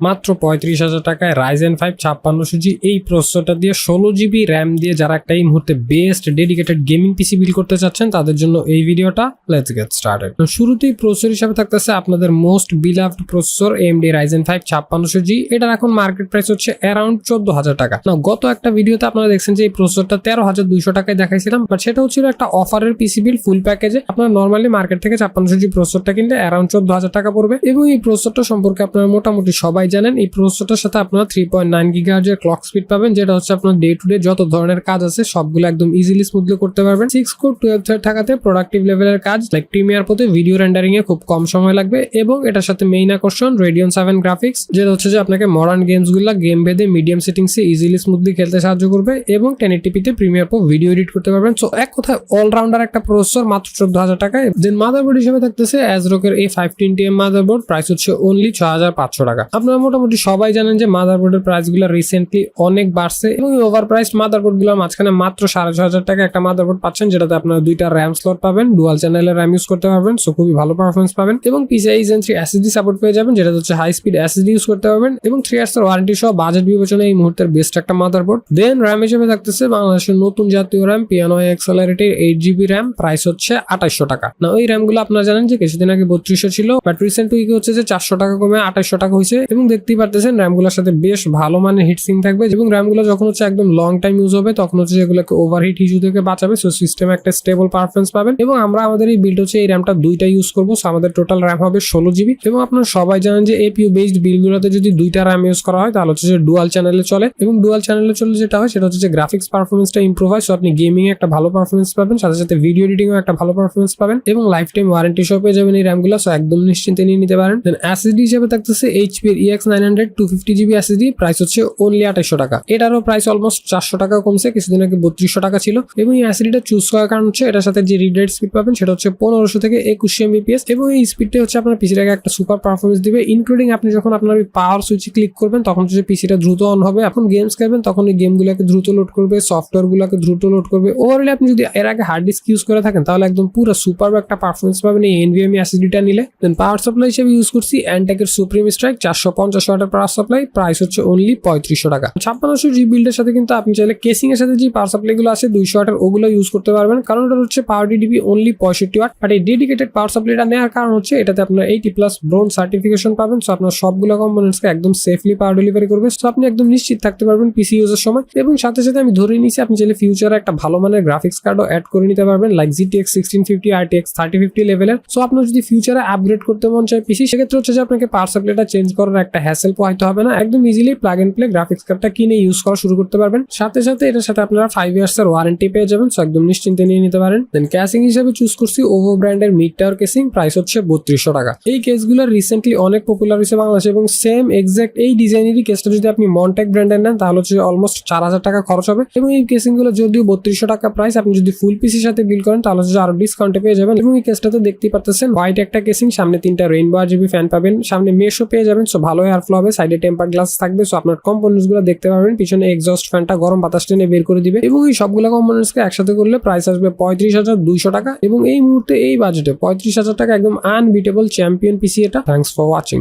মাত্র 35,000 টাকায় Ryzen 5 5600G এই প্রসেসরটা দিয়ে 16GB RAM দিয়ে যারা একটা এই মুহূর্তে best dedicated gaming PC build করতে চাচ্ছেন তাদের জন্য এই ভিডিওটা। Let's get started. শুরুতেই প্রসেসর হিসেবে থাকতেছে আপনাদের most beloved processor AMD Ryzen 5 5600G। এটার এখন মার্কেট প্রাইস হচ্ছে অ্যারাউন্ড 14,000 টাকা। না, গত একটা ভিডিওতে আপনারা দেখছেন যে এই প্রসেসরটা 13,200 টাকায় দেখাইছিলাম, বাট সেটা হচ্ছিল একটা অফারের পিসি বিল্ড ফুল প্যাকেজে। আপনারা নর্মালি মার্কেট থেকে 5600G প্রসেসরটা কিনলে অ্যারাউন্ড 14,000 টাকা পড়বে এবং এই প্রসেসরটা সম্পর্কে আপনারা মোটামুটি সবাই জানেন। এই প্রসেসরটার সাথে আপনারা 3.9 GHz এর ক্লক স্পিড পাবেন, যেটা হচ্ছে আপনার ডে টু ডে যত ধরনের কাজ আছে সবগুলো একদম ইজিলি স্মুথলি করতে পারবেন। 6 কোর 12 থ্রেড থাকাতে প্রোডাক্টিভ লেভেলের কাজ লাইক প্রিমিয়ার প্রতি ভিডিও রেন্ডারিং এ খুব কম সময় লাগবে এবং এটার সাথে মেইন আকর্ষণ Radeon 7 গ্রাফিক্স, যেটা হচ্ছে যে আপনাকে মডার্ন গেমস গুলা গেম ভেদে মিডিয়াম সেটিংসে ইজিলি স্মুথলি খেলতে সাহায্য করবে এবং 1080p তে প্রিমিয়ার প্রো ভিডিও এডিট করতে পারবেন। সো এক কথায় অলরাউন্ডার একটা প্রসেসর মাত্র 14,000 টাকায়। দেন মাদারবোর্ড হিসেবে থাকতেছে অ্যাজরকের A15TM মাদারবোর্ড, প্রাইস হচ্ছে অনলি 6,500 টাকা। আপনারা মোটামুটি সবাই জানেন যে মাদারবোর্ডের প্রাইস গুলো রিসেন্টলি অনেক বাড়ছে এবং ওভার প্রাইসড মাদারবোর্ড গুলোর মাঝখানে মাত্র 6,500 টাকা একটা মাদারবোর্ড পাচ্ছেন, যেটাতে আপনারা দুইটা র্যাম স্লট পাবেন, ডুয়াল চ্যানেলের র্যাম ইউজ করতে পারবেন, সো খুবই ভালো পারফরমেন্স পাবেন এবং PCIe Gen 3 SSD সাপোর্ট পেয়ে যাবেন, যেটা হচ্ছে হাই স্পিড SSD ইউজ করতে পারবেন এবং 3 ইয়ার্স এর ওয়ারেন্টি সহ বাজেট বিবেচনায় এই মুহূর্তের বেস্ট একটা মাদারবোর্ড। দেন র্যাম হিসেবে থাকতেছে বাংলাদেশের নতুন জাতীয় RAM Piano Accelerated 8GB RAM, price হচ্ছে 2800 টাকা। না, ওই র্যাম গুলো আপনারা জানেন যে কিছুদিন আগে 3200 ছিল, বাট রিসেন্ট উইকে হচ্ছে যে 400 টাকা কমে 2800 টাকা হয়েছে এবং দেখতেই পারতেছেন র্যাম গুলোর সাথে বেশ ভালো মানের হিটসিং থাকবে এবং র্যাম গুলো যখন হচ্ছে একদম লং টাইম ইউজ হবে তখন হচ্ছে যেগুলোকে ওভারহিট ইস্যু থেকে বাঁচাবে, সো সিস্টেমে একটা স্টেবল পারফরমেন্স পাবেন। এবং আমরা আমাদের এই বিল্ড হচ্ছে এই র্যামটা দুইটা ইউজ করবো, সো আমাদের টোটাল র্যাম হবে 16GB এবং আপনারা সবাই জানেন যে APU বেসড বিল্ড গুলোতে যদি দুইটা র্যাম ইউজ করা হয় তাহলে হচ্ছে যে ডুয়াল চ্যানেলে চলে এবং ডুয়াল চ্যানেলে চলে যেটা হয় সেটা হচ্ছে যে গ্রাফিক্স পারফরমেন্সটা ইমপ্রুভ হয়, সো আপনি গেমিং এ একটা ভালো পারফরমেন্স পাবেন, সাথে সাথে ভিডিও এডিটিং এও একটা ভালো পারফরমেন্স পাবেন এবং লাইফ টাইম ওয়ারেন্টি সহ পেয়ে যাবেন এই র্যাম গুলো, সো একদম নিশ্চিন্তে নিয়ে নিতে পারেন। দেন SSD হিসেবে থাকতেছে HP এর EX900 250GB SSD, প্রাইস হচ্ছে অনলি 2800 টাকা। এটারও প্রাইস অলমোস্ট 400 টাকা কমছে, কিছুদিন আগে 3200 টাকা ছিল এবং এই SSDটা চুজ করার কারণ হচ্ছে এটার সাথে যে রিড রাইট স্পিড পাবেন সেটা হচ্ছে 1500 থেকে 2100 Mbps এবং এই স্পিডটা হচ্ছে আপনার পিসির আগে একটা সুপার পারফরমেন্স দিবে, ইনক্লুডিং আপনি যখন আপনার পাওয়ার সুইচে ক্লিক করবেন তখন হচ্ছে পিসিটা দ্রুত অন হবে, এখন গেমস খেলবেন তখন এই গেমগুলোকে দ্রুত লোড করবে, সফটওয়্যার গুলোকে দ্রুত লোড করবে। ওভারঅল আপনি যদি এর আগে হার্ড ডিস্ক ইউজ করে থাকেন তাহলে একদম পুরো সুপার একটা পারফরমেন্স পাবেন এই NVMe SSDটা নিলে। দেন পাওয়ার সাপ্লাই হিসেবে ইউজ করছি অ্যান্টেকের সুপ্রিম স্ট্রাইক 450 ওয়াটের পাওয়ার সাপ্লাই, প্রাইস হচ্ছে অনলি 3500 টাকা। 5600G বিল্ডের সাথে কিন্তু আপনি চাইলে কেসিং এর সাথে যে পাওয়ার সাপ্লাই গুলো আছে 200 ওয়াটের ওগুলো ইউজ করতে পারবেন, কারণ এটা হচ্ছে পাওয়ার DDP অনলি 65 ওয়াট। বাট এই ডেডিকেটেড পাওয়ার সাপ্লাইটা নেওয়ার কারণ হচ্ছে এটাতে আপনার 80+ ব্রোঞ্জ সার্টিফিকেশন পাবেন, সো আপনার সবগুলো কম্পোনেন্টসকে একদম সেফলি পাওয়ার ডেলিভারি করবে, সো আপনি একদম নিশ্চিত থাকতে পারবেন পিসি ইউজের সময়। এবং সাথে সাথে আমি ধরে নিয়েছি আপনি চাইলে ফিউচারে একটা ভালো মানের গ্রাফিক্স কার্ডও অ্যাড করে নিতে পারবেন, লাইক GTX 1650 RTX 3050 লেভেলের। সো আপনার যদি ফিউচারে আপগ্রেড করতে মন চায় পিসি, সেক্ষেত্রে হচ্ছে যে আপনাকে পাওয়ার সাপ্লাইটা চেঞ্জ করার একটা হ্যাসেল পোহাইতে হবে না, একদম easily plug and play graphics কার্ডটা কিনে ইউজ করা শুরু করতে পারবেন। সাথে সাথে এটার সাথে আপনারা 5 ইয়ার্স এর ওয়ারেন্টি পেয়ে যাবেন, সো একদম নিশ্চিন্তে নিয়ে নিতে পারেন। দেন ক্যাসিং হিসেবে চুজ করছি ওভো ব্র্যান্ডের মিড টাওয়ার কেসিং, প্রাইস হচ্ছে 3200 টাকা। এই কেসগুলো রিসেন্টলি অনেক পপুলার হয়েছে বাংলাদেশে এবং সেম এক্সাক্ট এই ডিজাইনেরই কেসটা যদি আপনি মন্টেক ব্র্যান্ডের নেন তাহলে হচ্ছে অলমোস্ট 4000 টাকা খরচ হবে এবং এই কেসিং গুলো যদিও 3200 টাকা প্রাইস, আপনি যদি ফুল পিসির সাথে বিল করেন তাহলে হচ্ছে আরো ডিসকাউন্টে পেয়ে যাবেন। এবং এই কেসটাতে দেখতেই পাচ্ছেন হোয়াইট একটা কেসিং, সামনে 3টা রেইনবো RGB ফ্যান পাবেন, সামনে মেশও পেয়ে যাবেন, সো ভালো এয়ার ফ্লো হবে, সাইডে টেম্পার গ্লাস থাকবে, সো আপনার কম্পোনেন্টস গুলো দেখতে পাবেন, পিছনে এক্সস্ট ফ্যানটা গরম বাতাস টেনে বের করে দিবে এবং এই সবগুলো কম্পোনেন্টসকে একসাথে করলে প্রাইস আসবে 35,200 টাকা এবং এই মুহূর্তে এই বাজেটে 35,000 টাকা একদম আনবিটেবল চ্যাম্পিয়ন পিসি এটা। Thanks for watching.